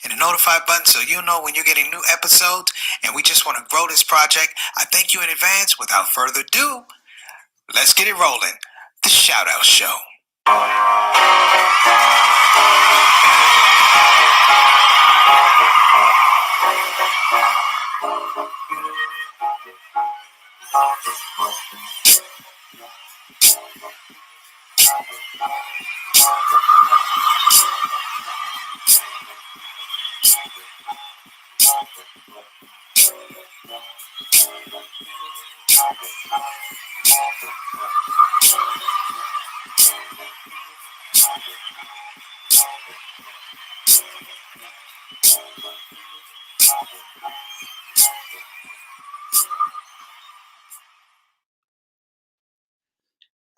and the notify button so you'll know when you're getting new episodes. And we just want to grow this project. I thank you in advance. Without further ado, let's get it rolling. The Shout Out Show.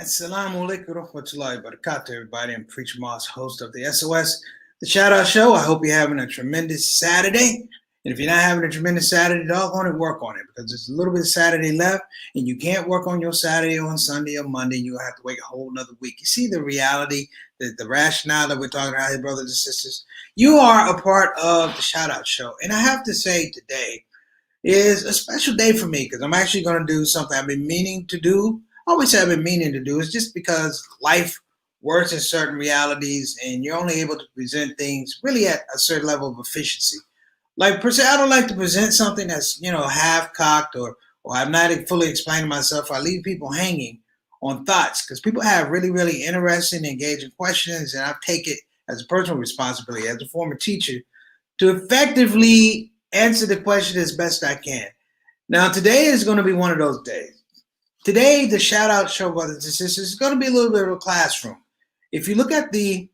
Assalamu alaikum warahmatullahi wabarakatuh, everybody. I'm Preacher Moss, host of the SOS, the Shout Out Show. I hope you're having a tremendous Saturday. And if you're not having a tremendous Saturday, doggone it, work on it, because there's a little bit of Saturday left, and you can't work on your Saturday on Sunday or Monday. You'll have to wait a whole another week. You see the reality, the rationale that we're talking about here, brothers and sisters. You are a part of the Shout Out Show. And I have to say today is a special day for me, because I'm actually going to do something I've been meaning to do. I always say I've been meaning to do. It's just because life works in certain realities, and you're only able to present things really at a certain level of efficiency. Like per se, I don't like to present something that's half cocked or I'm not fully explaining myself. I leave people hanging on thoughts, because people have really, really interesting, engaging questions, and I take it as a personal responsibility as a former teacher to effectively answer the question as best I can. Now, today is going to be one of those days. Today, the Shout Out Show, brothers and sisters, is going to be a little bit of a classroom. If you look at the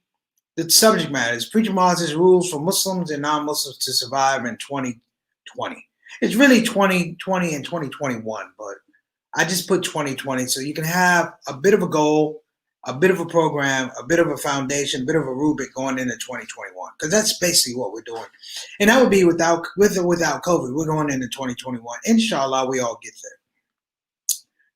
subject matter, it's Preacher Moss's rules for Muslims and non-Muslims to survive in 2020. It's really 2020 and 2021, but I just put 2020 so you can have a bit of a goal, a bit of a program, a bit of a foundation, a bit of a rubric going into 2021, because that's basically what we're doing. And that would be with or without COVID. We're going into 2021. Inshallah, we all get there.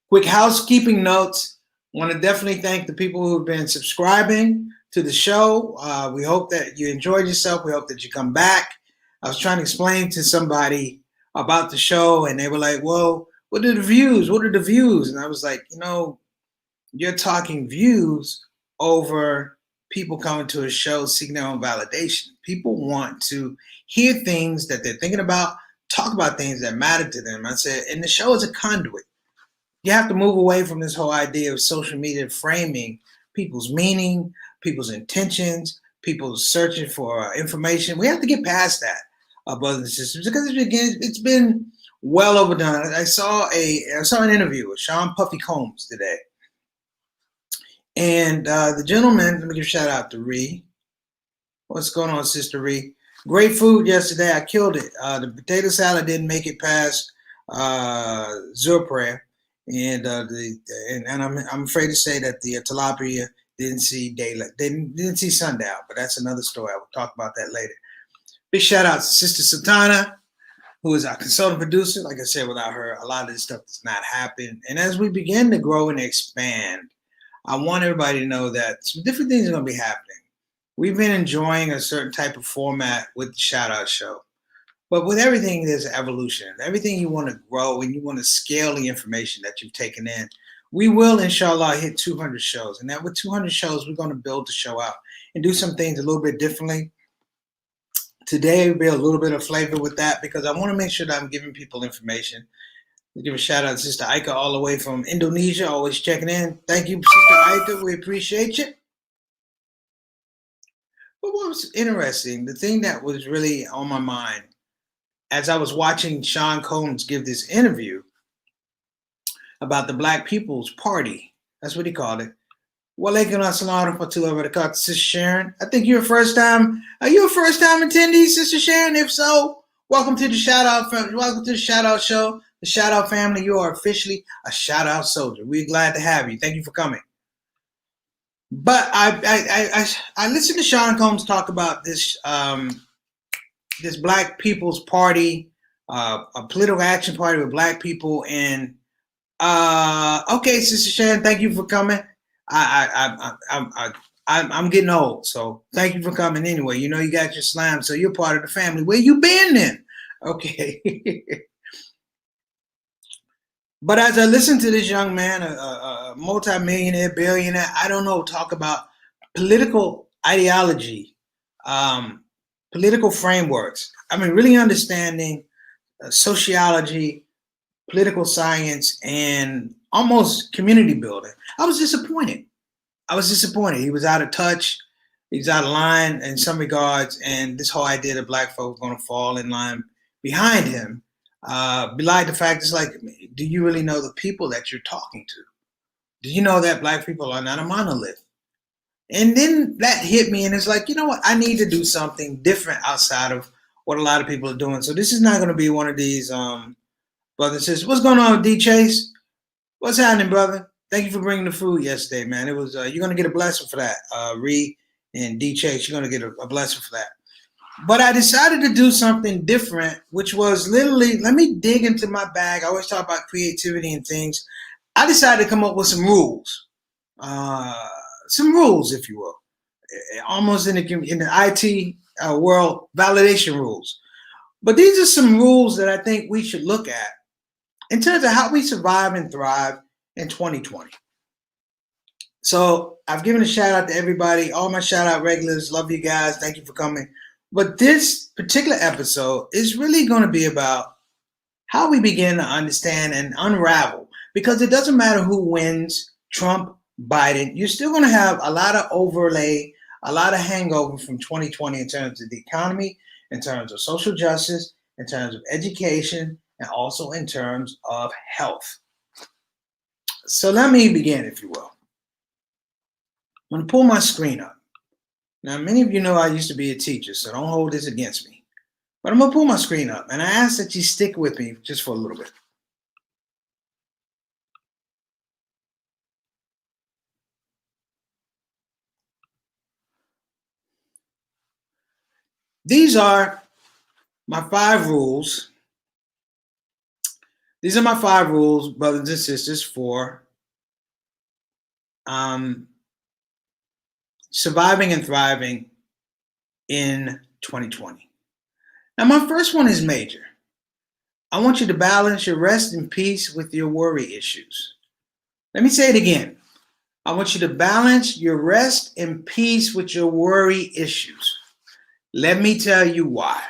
Quick housekeeping notes. I want to definitely thank the people who have been subscribing to the show. We hope that you enjoyed yourself. We hope that you come back. I was trying to explain to somebody about the show, and they were like, well, what are the views? What are the views? And I was like, you're talking views over people coming to a show seeking their own validation. People want to hear things that they're thinking about, talk about things that matter to them. I said, and the show is a conduit. You have to move away from this whole idea of social media framing people's meaning, people's intentions, people searching for information. We have to get past that, brothers and sisters, because it's been well overdone. I saw an interview with Sean Puffy Combs today. And the gentleman, let me give a shout out to Ree. What's going on, Sister Ree? Great food yesterday. I killed it. The potato salad didn't make it past Zuhr prayer. And I'm afraid to say that the tilapia didn't see daylight, didn't see sundown, but that's another story. I will talk about that later. Big shout out to Sister Sultana, who is our consultant producer. Like I said, without her, a lot of this stuff does not happen. And as we begin to grow and expand, I want everybody to know that some different things are going to be happening. We've been enjoying a certain type of format with the Shout Out Show. But with everything, there's evolution. Everything you want to grow and you want to scale the information that you've taken in. We will, inshallah, hit 200 shows. And that with 200 shows, we're going to build the show out and do some things a little bit differently. Today, will be a little bit of flavor with that, because I want to make sure that I'm giving people information. We'll give a shout out to Sister Aika all the way from Indonesia, always checking in. Thank you, Sister Aika. We appreciate you. But what was interesting, the thing that was really on my mind, as I was watching Sean Combs give this interview about the Black People's Party, that's what he called it. Walaikum assalam wa rahmatullahi wa barakatuh, Sister Sharon. I think you're a first-time attendee, Sister Sharon? If so, welcome to the Shout Out family. Welcome to the Shout Out Show, the Shout Out family. You are officially a Shout Out soldier. We're glad to have you. Thank you for coming. But I listened to Sean Combs talk about this this Black People's Party, a political action party with Black people. And okay, Sister Sharon, thank you for coming. I I'm getting old, so thank you for coming anyway. You know you got your slam, so you're part of the family. Where you been then? Okay. But as I listen to this young man, a multimillionaire, billionaire, I don't know, talk about political ideology, um, political frameworks. I mean, really understanding sociology, political science, and almost community building. I was disappointed. I was disappointed. He was out of touch. He's out of line in some regards, and this whole idea that black folk are going to fall in line behind him belied the fact. It's like, do you really know the people that you're talking to? Do you know that black people are not a monolith? And then that hit me, and it's like, you know what? I need to do something different outside of what a lot of people are doing. So this is not going to be one of these brothers and sisters. What's going on, D Chase? What's happening, brother? Thank you for bringing the food yesterday, man. It was you're gonna get a blessing for that, Ree and D Chase. You're gonna get a blessing for that. But I decided to do something different, which was literally let me dig into my bag. I always talk about creativity and things. I decided to come up with some rules, if you will, almost in the IT world, validation rules. But these are some rules that I think we should look at in terms of how we survive and thrive in 2020. So I've given a shout out to everybody, all my shout out regulars. Love you guys. Thank you for coming. But this particular episode is really going to be about how we begin to understand and unravel, because it doesn't matter who wins, Trump, Biden, you're still going to have a lot of overlay, a lot of hangover from 2020 in terms of the economy, in terms of social justice, in terms of education, and also in terms of health. So let me begin, if you will. I'm going to pull my screen up. Now, many of you know I used to be a teacher, so don't hold this against me. But I'm going to pull my screen up, and I ask that you stick with me just for a little bit. These are my 5 rules. These are my 5 rules, brothers and sisters, for surviving and thriving in 2020. Now, my first one is major. I want you to balance your rest and peace with your worry issues. Let me say it again. I want you to balance your rest and peace with your worry issues. Let me tell you why.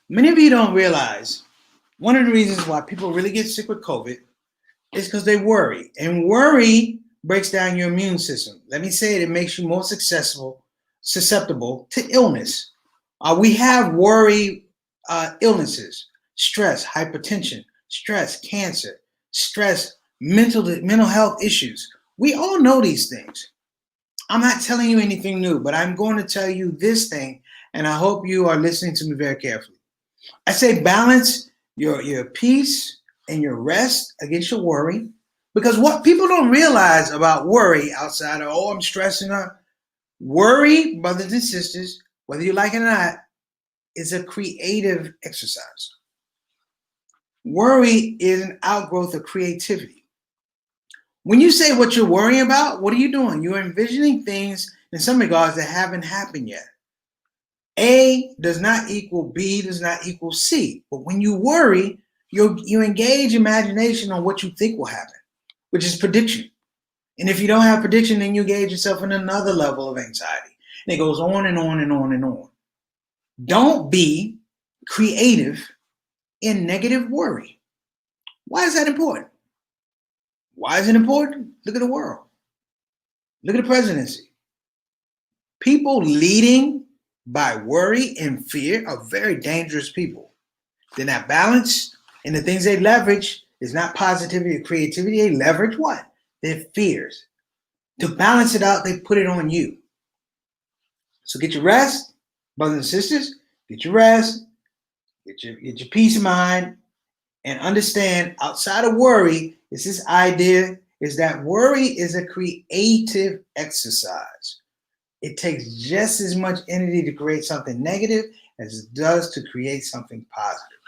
Many of you don't realize one of the reasons why people really get sick with COVID is because they worry. And worry breaks down your immune system. Let me say it makes you more susceptible to illness. We have worry illnesses, stress, hypertension, stress, cancer, stress, mental health issues. We all know these things. I'm not telling you anything new, but I'm going to tell you this thing, and I hope you are listening to me very carefully. I say balance your peace and your rest against your worry, because what people don't realize about worry outside of, I'm stressing out. Worry, brothers and sisters, whether you like it or not, is a creative exercise. Worry is an outgrowth of creativity. When you say what you're worrying about, what are you doing? You're envisioning things in some regards that haven't happened yet. A does not equal B, does not equal C. But when you worry, you engage imagination on what you think will happen, which is prediction. And if you don't have prediction, then you engage yourself in another level of anxiety. And it goes on and on and on and on. Don't be creative in negative worry. Why is that important? Why is it important? Look at the world. Look at the presidency. People leading by worry and fear are very dangerous people. They're not balanced, and the things they leverage is not positivity or creativity. They leverage what? Their fears. To balance it out, they put it on you. So get your rest, brothers and sisters. Get your rest. Get your peace of mind, and understand outside of worry is this idea is that worry is a creative exercise. It takes just as much energy to create something negative as it does to create something positive.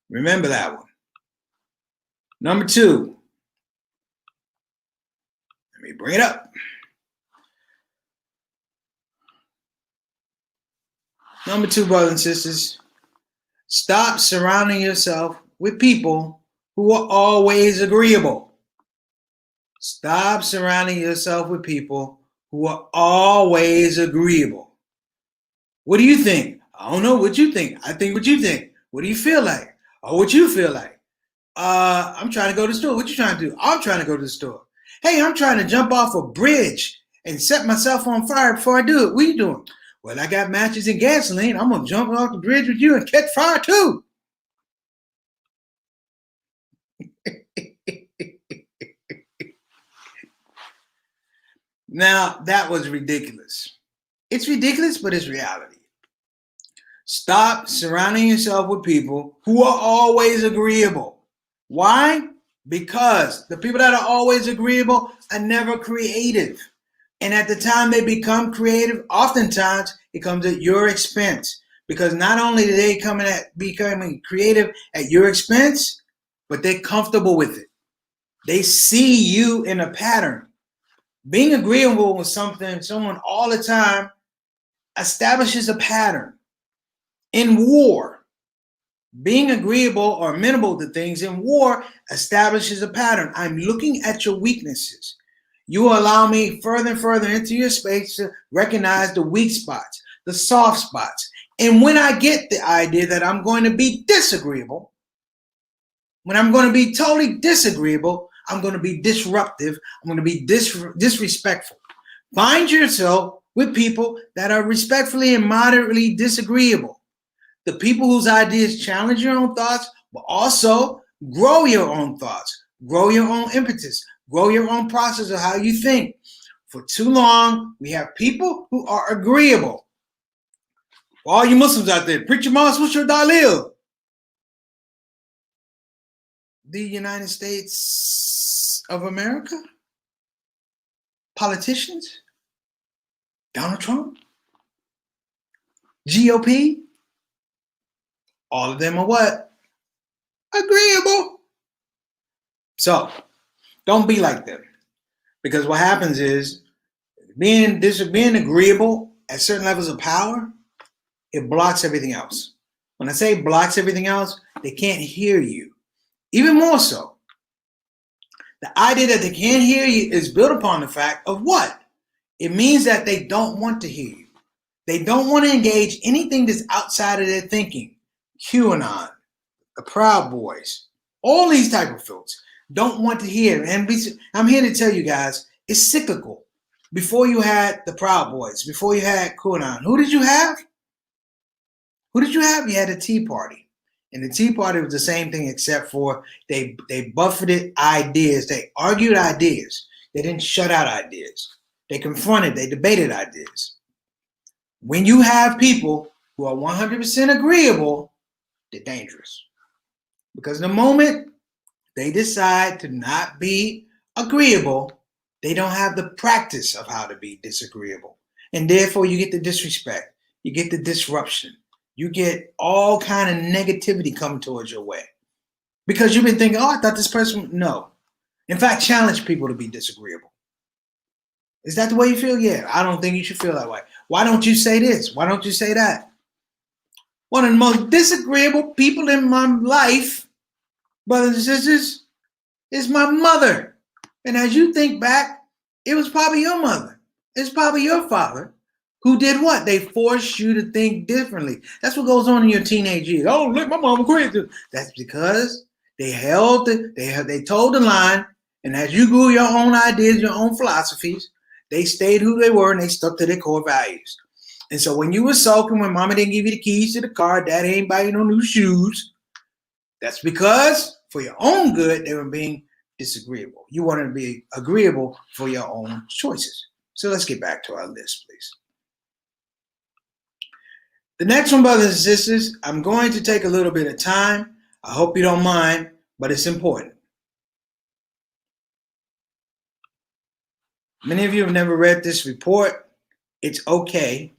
Remember that one. Number 2, Let me bring it up. Number 2, brothers and sisters, stop surrounding yourself with people who are always agreeable. Stop surrounding yourself with people who are always agreeable. What do you think? I don't know what you think. I think what you think. What do you feel like? Or what you feel like? I'm trying to go to the store. What you trying to do? I'm trying to go to the store. Hey, I'm trying to jump off a bridge and set myself on fire before I do it. What are you doing? Well, I got matches and gasoline. I'm going to jump off the bridge with you and catch fire too. Now, that was ridiculous. It's ridiculous, but it's reality. Stop surrounding yourself with people who are always agreeable. Why? Because the people that are always agreeable are never creative. And at the time they become creative, oftentimes it comes at your expense. Because not only do they come in at becoming creative at your expense, but they're comfortable with it. They see you in a pattern. Being agreeable with someone all the time establishes a pattern. In war, being agreeable or amenable to things in war establishes a pattern. I'm looking at your weaknesses. You allow me further and further into your space to recognize the weak spots, the soft spots. And when I get the idea that I'm going to be disagreeable, when I'm going to be totally disagreeable, I'm going to be disruptive, I'm going to be disrespectful. Find yourself with people that are respectfully and moderately disagreeable. The people whose ideas challenge your own thoughts, but also grow your own thoughts, grow your own impetus, grow your own process of how you think. For too long, we have people who are agreeable. For all you Muslims out there, Preacher Moss, what's your dalil? The United States of America? Politicians? Donald Trump? GOP? All of them are what? Agreeable. So, don't be like them. Because what happens is, being agreeable at certain levels of power, it blocks everything else. When I say blocks everything else, they can't hear you. Even more so. The idea that they can't hear you is built upon the fact of what? It means that they don't want to hear you. They don't want to engage anything that's outside of their thinking. QAnon, the Proud Boys, all these type of folks don't want to hear. And I'm here to tell you guys, it's cyclical. Before you had the Proud Boys, before you had QAnon, who did you have? Who did you have? You had the Tea Party. And the Tea Party was the same thing except for they buffeted ideas. They argued ideas. They didn't shut out ideas. They confronted, they debated ideas. When you have people who are 100% agreeable, they're dangerous. Because the moment they decide to not be agreeable, they don't have the practice of how to be disagreeable. And therefore, you get the disrespect. You get the disruption. You get all kind of negativity coming towards your way. Because you've been thinking, oh, I thought this person, no. In fact, challenge people to be disagreeable. Is that the way you feel? Yeah, I don't think you should feel that way. Why don't you say this? Why don't you say that? One of the most disagreeable people in my life, brothers and sisters, is my mother. And as you think back, it was probably your mother. It's probably your father who did what? They forced you to think differently. That's what goes on in your teenage years. Oh, look, my mama crazy. That's because they told the line, and as you grew your own ideas, your own philosophies, they stayed who they were and they stuck to their core values. And so when you were sulking when mama didn't give you the keys to the car, daddy ain't buy you no new shoes, that's because for your own good, they were being disagreeable. You wanted to be agreeable for your own choices. So let's get back to our list, please. The next one, brothers and sisters, I'm going to take a little bit of time. I hope you don't mind, but it's important. Many of you have never read this report. It's okay.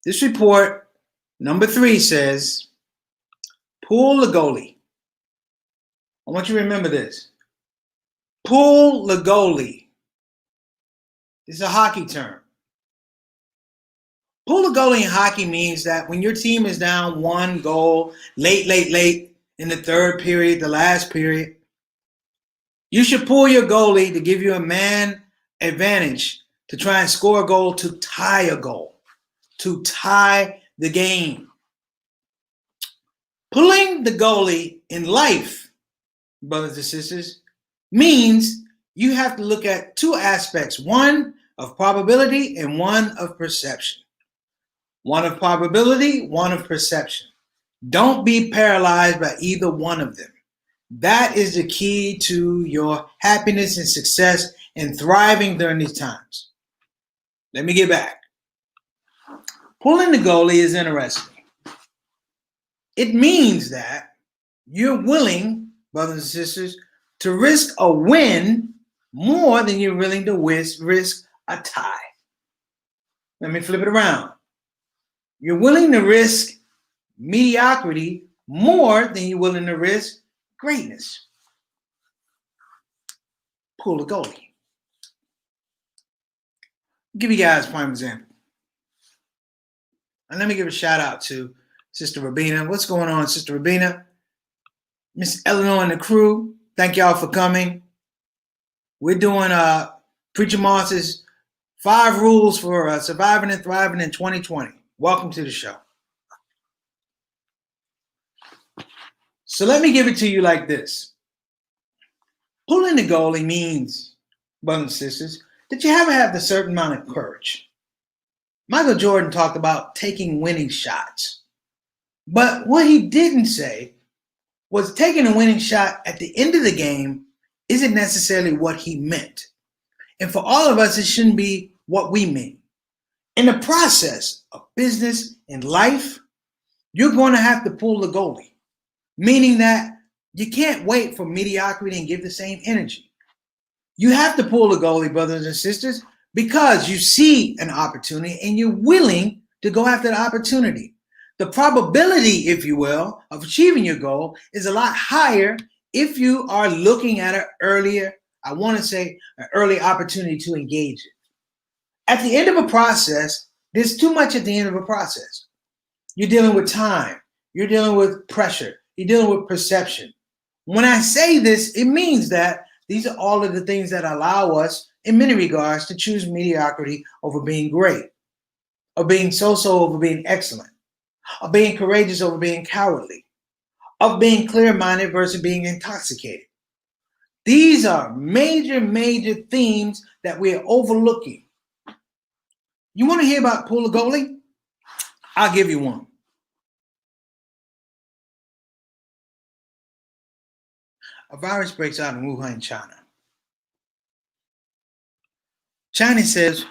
This report, number 3, says, pull the goalie. I want you to remember this. Pull the goalie. It's a hockey term. Pull the goalie in hockey means that when your team is down 1 goal, late in the third period, the last period, you should pull your goalie to give you a man advantage to try and score a goal to tie a goal, to tie the game. Pulling the goalie in life, brothers and sisters, means you have to look at 2 aspects, one of probability and one of perception. One of probability, one of perception. Don't be paralyzed by either one of them. That is the key to your happiness and success and thriving during these times. Let me get back. Pulling the goalie is interesting. It means that you're willing, brothers and sisters, to risk a win more than you're willing to risk a tie. Let me flip it around. You're willing to risk mediocrity more than you're willing to risk greatness. Pull the goalie. I'll give you guys a prime example. And let me give a shout out to Sister Rabina. What's going on, Sister Rabina? Miss Eleanor and the crew, thank y'all for coming. We're doing Preacher Moss's 5 rules for surviving and thriving in 2020. Welcome to the show. So let me give it to you like this. Pulling the goalie means, brothers and sisters, that you have to have a certain amount of courage. Michael Jordan talked about taking winning shots. But what he didn't say was taking a winning shot at the end of the game isn't necessarily what he meant. And for all of us, it shouldn't be what we mean. In the process of business and life, you're going to have to pull the goalie, meaning that you can't wait for mediocrity and give the same energy. You have to pull the goalie, brothers and sisters, because you see an opportunity and you're willing to go after the opportunity. The probability, if you will, of achieving your goal is a lot higher if you are looking at an early opportunity to engage it. At the end of a process, there's too much at the end of a process. You're dealing with time. You're dealing with pressure. You're dealing with perception. When I say this, it means that these are all of the things that allow us, in many regards, to choose mediocrity over being great, or being so-so over being excellent, of being courageous over being cowardly, of being clear-minded versus being intoxicated. These are major themes that we're overlooking. You want to hear about pull the goalie? I'll give you one. A virus breaks out in Wuhan, China. China says,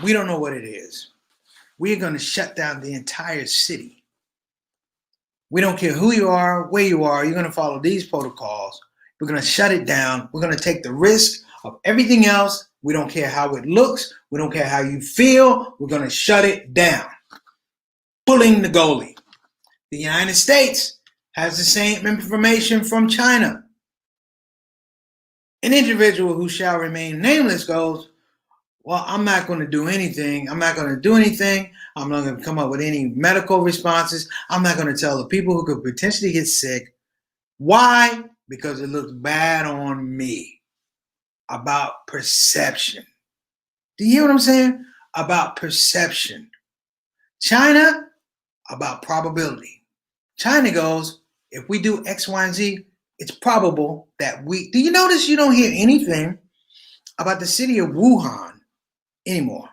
we don't know what it is. We're going to shut down the entire city. We don't care who you are, where you are, you're going to follow these protocols. We're going to shut it down. We're going to take the risk of everything else. We don't care how it looks. We don't care how you feel. We're going to shut it down. Pulling the goalie. The United States has the same information from China. An individual who shall remain nameless goes, well, I'm not going to do anything. I'm not going to do anything. I'm not going to come up with any medical responses. I'm not going to tell the people who could potentially get sick. Why? Because it looks bad on me. About perception. Do you hear what I'm saying? About perception. China, about probability. China goes, if we do X, Y, and Z, it's probable that we... Do you notice you don't hear anything about the city of Wuhan anymore?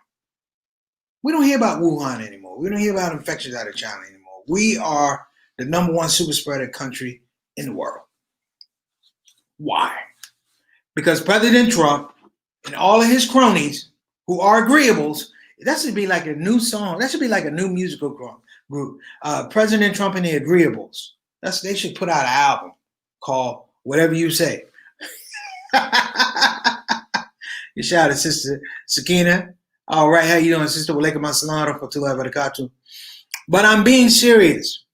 We don't hear about Wuhan anymore. We don't hear about infections out of China anymore. We are the #1 super spreader country in the world. Why? Because President Trump and all of his cronies who are agreeables, that should be like a new song. That should be like a new musical group. President Trump and the Agreeables. They should put out an album called Whatever You Say. You shout at Sister Sakina. All right, how you doing, Sister? Walaikum assalam wa rahmatullahi wa barakatuh. But I'm being serious.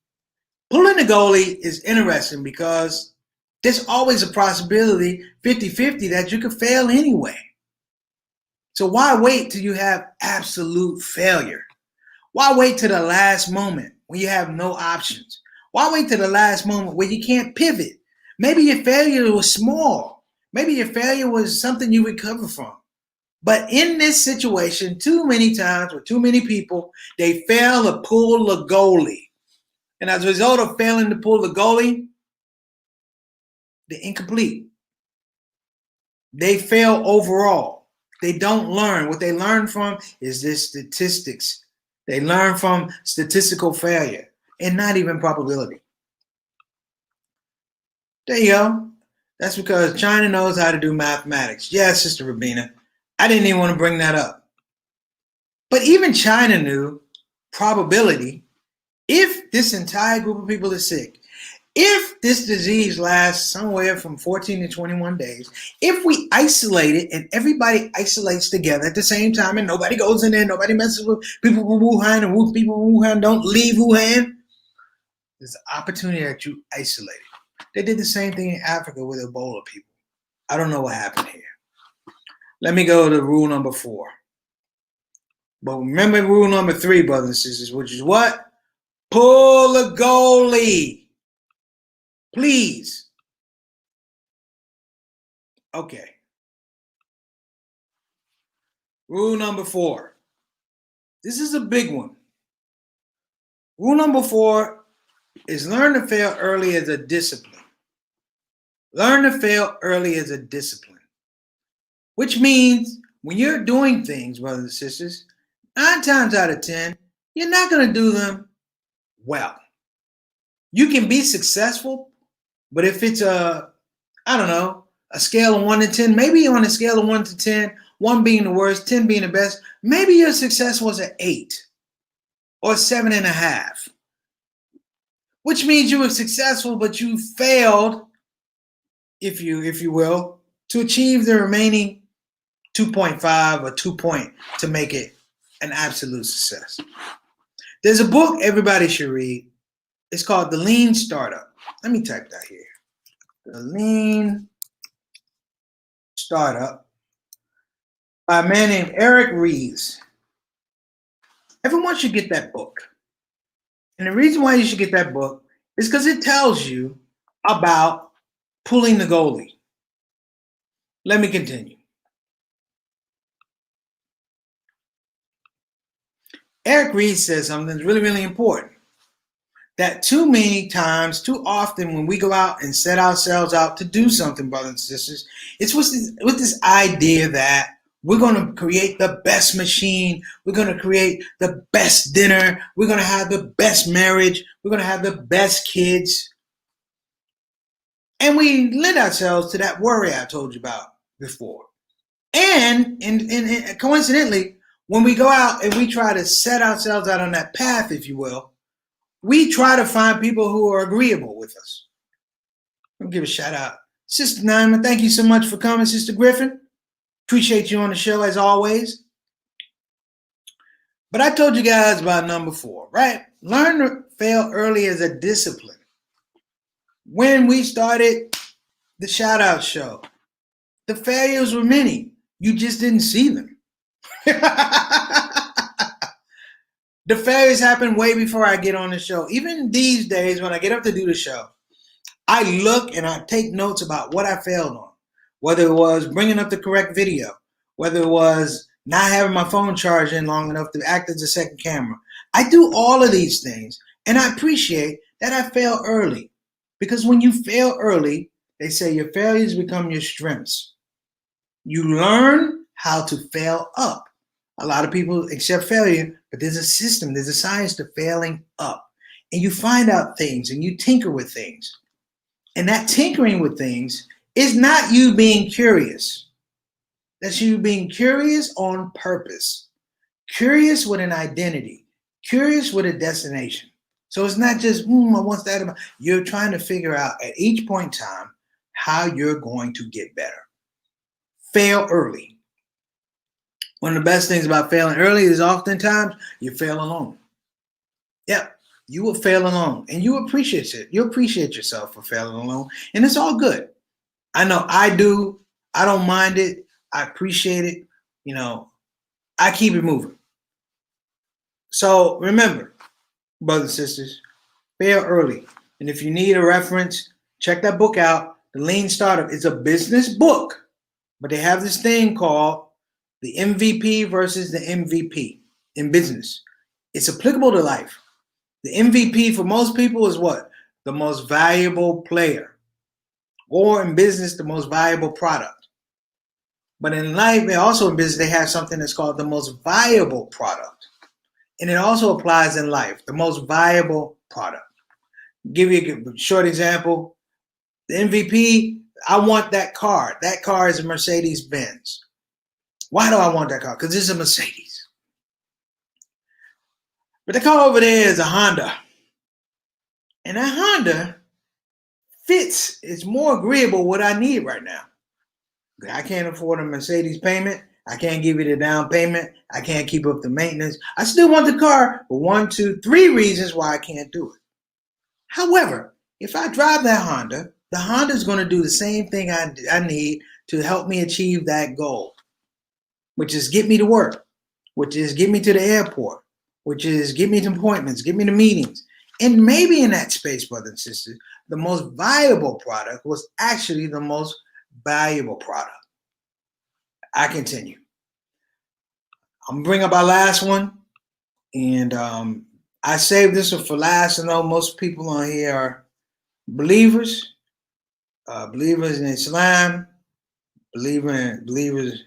Pulling the goalie is interesting because There's always a possibility, 50-50, that you could fail anyway. So why wait till you have absolute failure? Why wait to the last moment when you have no options? Why wait to the last moment where you can't pivot? Maybe your failure was small. Maybe your failure was something you recover from. But in this situation, too many times with too many people, they fail to pull the goalie. And as a result of failing to pull the goalie, they're incomplete. They fail overall. They don't learn. What they learn from is this statistics. They learn from statistical failure and not even probability. There you go. That's because China knows how to do mathematics. Yes, Sister Rabina. I didn't even want to bring that up. But even China knew probability. If this entire group of people is sick, if this disease lasts somewhere from 14 to 21 days, if we isolate it and everybody isolates together at the same time and nobody goes in there, nobody messes with people from Wuhan and people from Wuhan don't leave Wuhan, there's an opportunity that you isolate it. They did the same thing in Africa with Ebola people. I don't know what happened here. Let me go to rule number 4. But remember rule number 3, brothers and sisters, which is what? Pull the goalie. Please. Okay. Rule number 4. This is a big one. Rule number 4 is learn to fail early as a discipline. Learn to fail early as a discipline. Which means when you're doing things, brothers and sisters, 9 times out of 10, you're not going to do them well. You can be successful, but if it's a scale of 1 to 10, maybe on a scale of 1 to 10, 1 being the worst, 10 being the best, maybe your success was an 8 or 7.5, which means you were successful, but you failed, if you will, to achieve the remaining 2.5 or 2 point to make it an absolute success. There's a book everybody should read. It's called The Lean Startup. Let me type that here. The Lean Startup by a man named Eric Ries. Everyone should get that book. And the reason why you should get that book is because it tells you about pulling the goalie. Let me continue. Eric Ries says something that's really, really important. That too many times, too often, when we go out and set ourselves out to do something, brothers and sisters, it's with this idea that we're going to create the best machine. We're going to create the best dinner. We're going to have the best marriage. We're going to have the best kids. And we lend ourselves to that worry I told you about before. And coincidentally, when we go out and we try to set ourselves out on that path, if you will, we try to find people who are agreeable with us. I'll give a shout out. Sister Naima, thank you so much for coming, Sister Griffin. Appreciate you on the show as always. But I told you guys about number 4, right? Learn to fail early as a discipline. When we started the shout out show, the failures were many. You just didn't see them. The failures happen way before I get on the show. Even these days, when I get up to do the show, I look and I take notes about what I failed on. Whether it was bringing up the correct video, whether it was not having my phone charged in long enough to act as a second camera. I do all of these things, and I appreciate that I fail early. Because when you fail early, they say your failures become your strengths. You learn how to fail up. A lot of people accept failure, but there's a system, there's a science to failing up. And you find out things and you tinker with things. And that tinkering with things is not you being curious. That's you being curious on purpose. Curious with an identity. Curious with a destination. So it's not just, I want that. You're trying to figure out at each point in time how you're going to get better. Fail early. One of the best things about failing early is oftentimes you fail alone. Yep. you will fail alone, and you appreciate it. You appreciate yourself for failing alone, and it's all good. I know I do. I don't mind it. I appreciate it. You know, I keep it moving. So remember, brothers and sisters, fail early. And if you need a reference, check that book out. The Lean Startup. It's a business book, but they have this thing called the MVP versus the MVP in business. It's applicable to life. The MVP for most people is what? The most valuable player. Or in business, the most valuable product. But in life, and also in business, they have something that's called the most viable product. And it also applies in life, the most viable product. Give you a short example. The MVP, I want that car. That car is a Mercedes Benz. Why do I want that car? Because it's a Mercedes. But the car over there is a Honda. And that Honda fits, it's more agreeable what I need right now. I can't afford a Mercedes payment. I can't give you the down payment. I can't keep up the maintenance. I still want the car, but 1, 2, 3 reasons why I can't do it. However, if I drive that Honda, the Honda is going to do the same thing I need to help me achieve that goal, which is get me to work, which is get me to the airport, which is get me to appointments, get me to meetings. And maybe in that space, brothers and sisters, the most viable product was actually the most valuable product. I continue. I'm going to bring up our last one. And I saved this one for last. I know most people on here are believers, believers in Islam, believers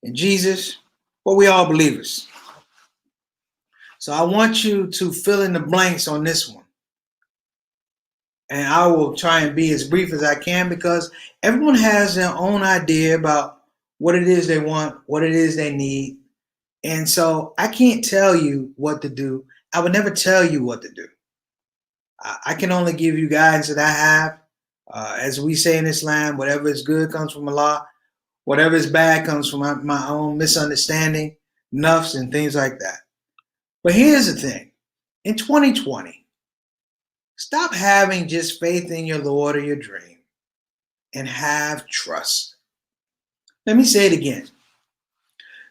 in Jesus, but we all believers. So I want you to fill in the blanks on this one. And I will try and be as brief as I can because everyone has their own idea about what it is they want, what it is they need. And so I can't tell you what to do. I would never tell you what to do. I can only give you guidance that I have. As we say in Islam, whatever is good comes from Allah. Whatever is bad comes from my own misunderstanding, nafs, and things like that. But here's the thing. In 2020, stop having just faith in your Lord or your dream and have trust. Let me say it again.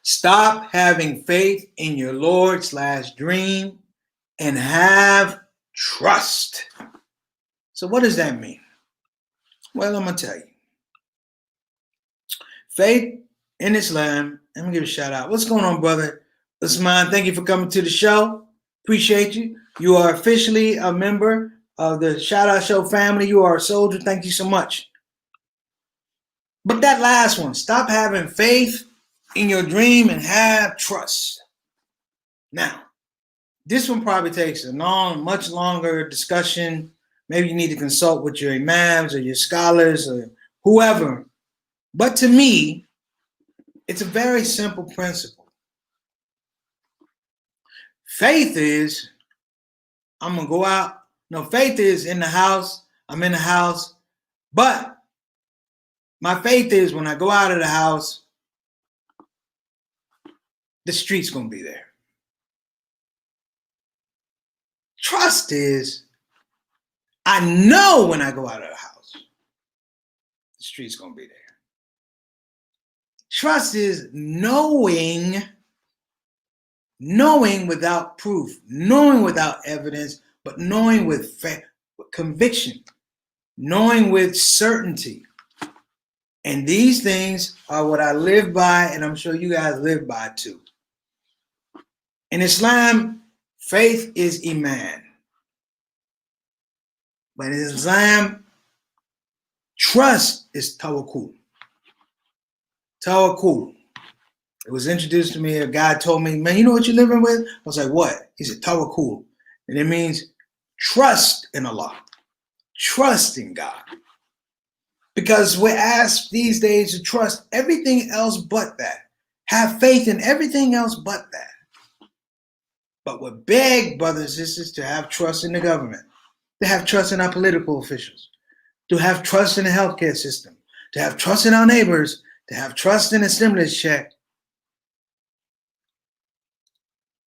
Stop having faith in your Lord/dream and have trust. So what does that mean? Well, I'm going to tell you. Faith in Islam. Let me give a shout out. What's going on, brother? Usman, thank you for coming to the show. Appreciate you. You are officially a member of the Shout Out Show family. You are a soldier. Thank you so much. But that last one, stop having faith in your dream and have trust. Now, this one probably takes a much longer discussion. Maybe you need to consult with your imams or your scholars or whoever. But to me, it's a very simple principle. Faith is, I'm going to go out. No, faith is in the house. I'm in the house. But my faith is when I go out of the house, the street's going to be there. Trust is, I know when I go out of the house, the street's going to be there. Trust is knowing without proof, knowing without evidence, but knowing with conviction, knowing with certainty. And these things are what I live by, and I'm sure you guys live by too. In Islam, faith is iman. But in Islam, trust is tawakkul. Tawakkul. It was introduced to me, a guy told me, man, you know what you're living with? I was like, what? He said, tawakkul. And it means trust in Allah. Trust in God. Because we're asked these days to trust everything else but that. Have faith in everything else but that. But we're begged, brothers and sisters, to have trust in the government, to have trust in our political officials, to have trust in the healthcare system, to have trust in our neighbors, to have trust in the stimulus check.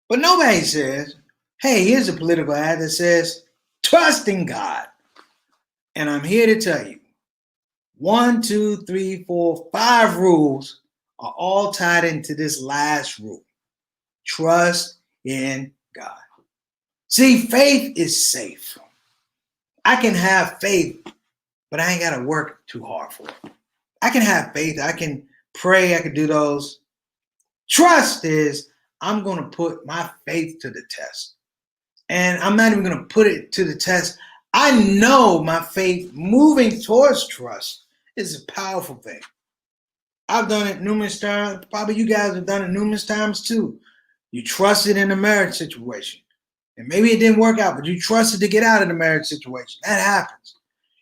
But nobody says, Hey, here's a political ad that says, trust in God. And I'm here to tell you, 1, 2, 3, 4, 5 rules are all tied into this last rule. Trust in God. See, faith is safe. I can have faith, but I ain't got to work too hard for it. I can have faith. I can pray. I can do those. Trust is I'm going to put my faith to the test. And I'm not even going to put it to the test. I know my faith moving towards trust is a powerful thing. I've done it numerous times. Probably you guys have done it numerous times too. You trusted in a marriage situation. And maybe it didn't work out, but you trusted to get out of the marriage situation. That happens.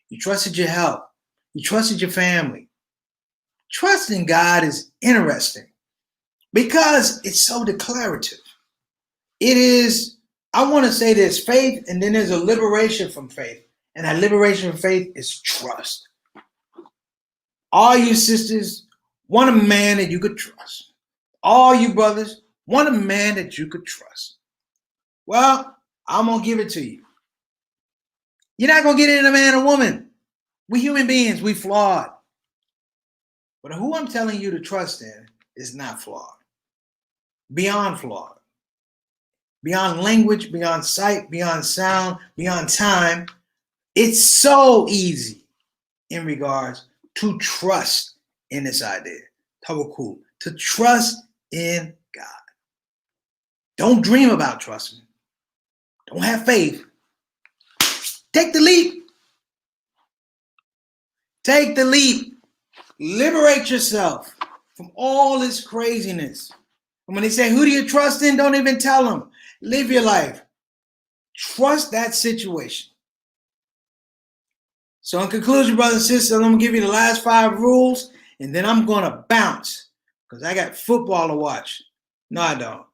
You trusted your health. You trusted your family. Trusting God is interesting because it's so declarative. It is, I want to say there's faith and then there's a liberation from faith. And that liberation from faith is trust. All you sisters want a man that you could trust. All you brothers want a man that you could trust. Well, I'm going to give it to you. You're not going to get it in a man or woman. We human beings, we flawed. But who I'm telling you to trust in is not flawed. Beyond flawed. Beyond language, beyond sight, beyond sound, beyond time. It's so easy in regards to trust in this idea. Tawakkul, to trust in God. Don't dream about trusting. Don't have faith. Take the leap. Take the leap. Liberate yourself from all this craziness. And when they say, who do you trust in? Don't even tell them. Live your life. Trust that situation. So in conclusion, brothers and sisters, I'm going to give you the last 5 rules, and then I'm going to bounce because I got football to watch. No, I don't.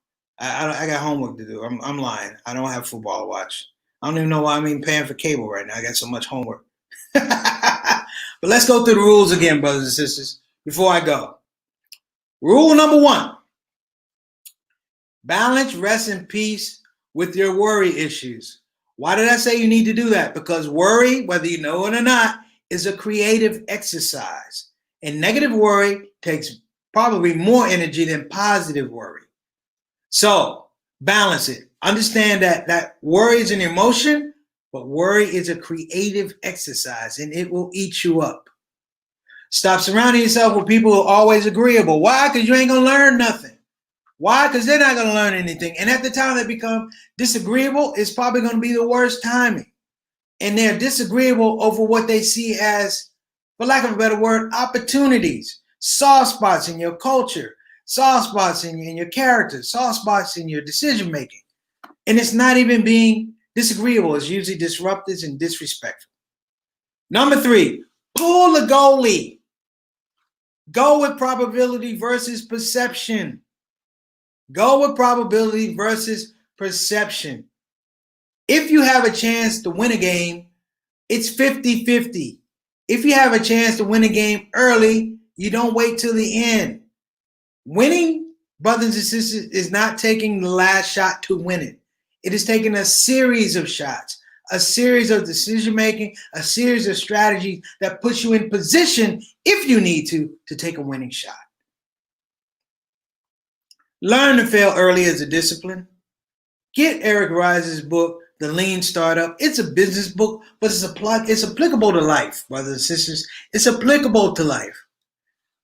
I got homework to do. I'm lying. I don't have football to watch. I don't even know why I'm even paying for cable right now. I got so much homework. But let's go through the rules again, brothers and sisters, before I go. Rule number 1. Balance rest and peace with your worry issues. Why did I say you need to do that? Because worry, whether you know it or not, is a creative exercise. And negative worry takes probably more energy than positive worry. So balance it. Understand that worry is an emotion, but worry is a creative exercise and it will eat you up. Stop surrounding yourself with people who are always agreeable. Why? Because you ain't going to learn nothing. Why? Because they're not going to learn anything. And at the time they become disagreeable, it's probably going to be the worst timing. And they're disagreeable over what they see as, for lack of a better word, opportunities, soft spots in your culture, soft spots in your character, soft spots in your decision making. And it's not even being disagreeable. It's usually disruptive and disrespectful. Number 3, pull the goalie. Go with probability versus perception. Go with probability versus perception. If you have a chance to win a game, it's 50-50. If you have a chance to win a game early, you don't wait till the end. Winning, brothers and sisters, is not taking the last shot to win it. It is taking a series of shots, a series of decision making, a series of strategies that puts you in position, if you need to take a winning shot. Learn to fail early as a discipline. Get Eric Rice's book, The Lean Startup. It's a business book, but it's applicable to life, brothers and sisters. It's applicable to life.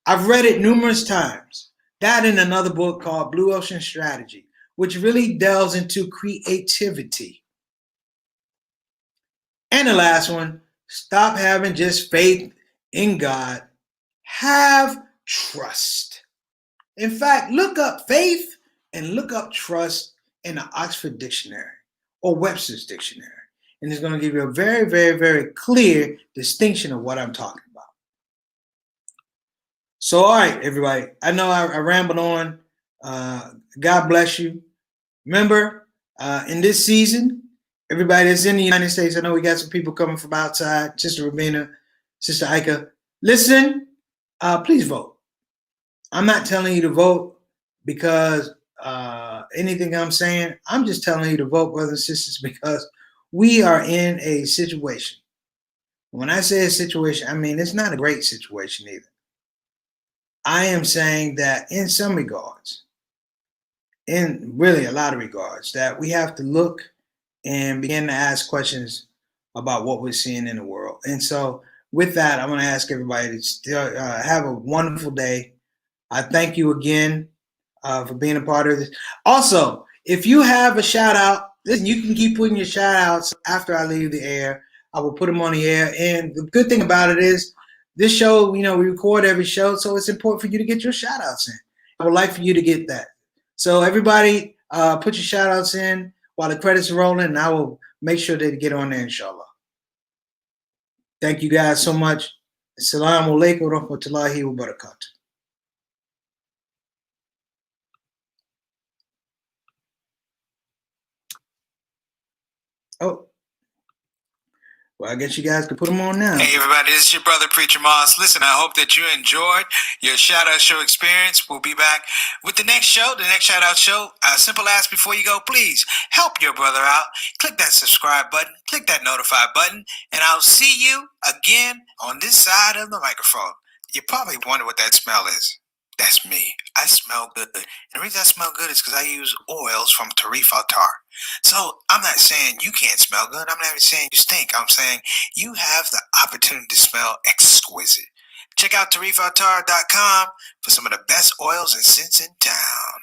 I've read it numerous times. That and another book called Blue Ocean Strategy, which really delves into creativity. And the last one, stop having just faith in God. Have trust. In fact, look up faith and look up trust in the Oxford Dictionary or Webster's Dictionary. And it's going to give you a very, very, very clear distinction of what I'm talking about. So, all right, everybody. I know I rambled on. God bless you. Remember, in this season, everybody that's in the United States, I know we got some people coming from outside. Sister Rabina, Sister Ika. Listen, please vote. I'm not telling you to vote because anything I'm saying. I'm just telling you to vote, brothers and sisters, because we are in a situation. When I say a situation, I mean it's not a great situation either. I am saying that in some regards, in really a lot of regards, that we have to look and begin to ask questions about what we're seeing in the world. And so, with that, I'm going to ask everybody to still have a wonderful day. I thank you again for being a part of this. Also, if you have a shout out, listen, you can keep putting your shout outs after I leave the air. I will put them on the air. And the good thing about it is this show, we record every show, so it's important for you to get your shout outs in. I would like for you to get that. So everybody put your shout outs in while the credits are rolling, and I will make sure they get on there, inshallah. Thank you guys so much. Assalamu alaikum wa rahmatullahi wa barakatuh. Oh. Well, I guess you guys can put them on now. Hey, everybody, this is your brother, Preacher Moss. Listen, I hope that you enjoyed your shout-out show experience. We'll be back with the next show, the next shout-out show. A simple ask before you go, please help your brother out. Click that subscribe button, click that notify button, and I'll see you again on this side of the microphone. You probably wonder what that smell is. That's me. I smell good. And the reason I smell good is because I use oils from Agreeable. So I'm not saying you can't smell good. I'm not even saying you stink. I'm saying you have the opportunity to smell exquisite. Check out TarifaTar.com for some of the best oils and scents in town.